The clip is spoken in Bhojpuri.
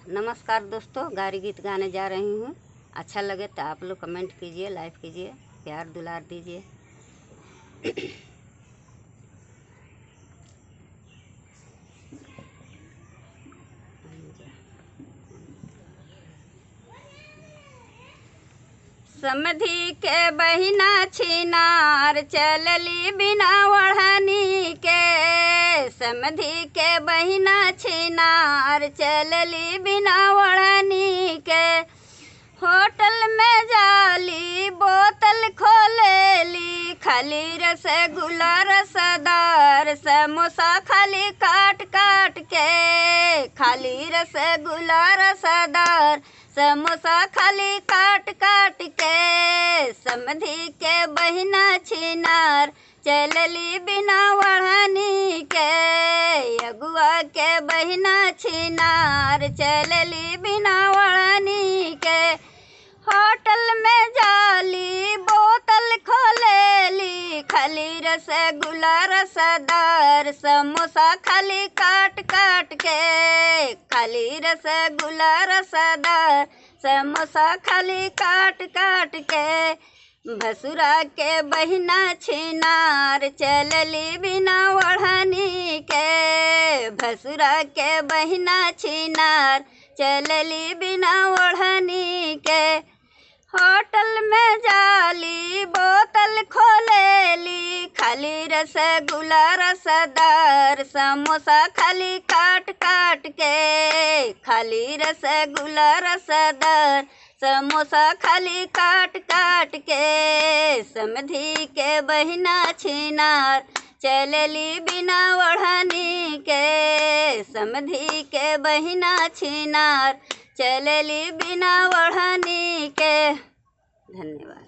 नमस्कार दोस्तों, गारी गीत गाने जा रही हूँ। अच्छा लगे तो आप लोग कमेंट कीजिए, लाइक कीजिए, प्यार दुलार दीजिए। समधी के बहिना छिनार चलली बिना ओढ़नी के। समधी के बहिना छिनार चलली बिना ओढ़नी के। होटल में जाली बोतल खोलेली, खाली रसगुल्ला रसदार समोसा खाली काट काट के। खाली रसगुल्ला रसदार समोसा खाली काट काट के। समधी के बहिना छिनार चलली बिना ओढ़नी के। अगुआ के बहिना छिनार चलली बिना ओढ़नी के। होटल में जाली बोतल खोलेली, खाली रसगुल्ला रसदार समोसा खाली काट काट के। खाली रसगुल्ला रसदार समोसा खाली काट काट के। भसुरा के बहिना छिनार चलली बिना ओढ़नी के। भसुरा के बहिना छिनार चलली बिना ओढ़नी के। होटल में जाली बोतल खोलेली, खाली रसगुल्ला रसदार समोसा खाली काट काट के। खाली रसगुल्ला रसदार समोसा खाली काट काट के। समधी के बहिना छिनार चलली बिना ओढ़नी के। समधी के बहिना छिनार चलली बिना ओढ़नी के। धन्यवाद।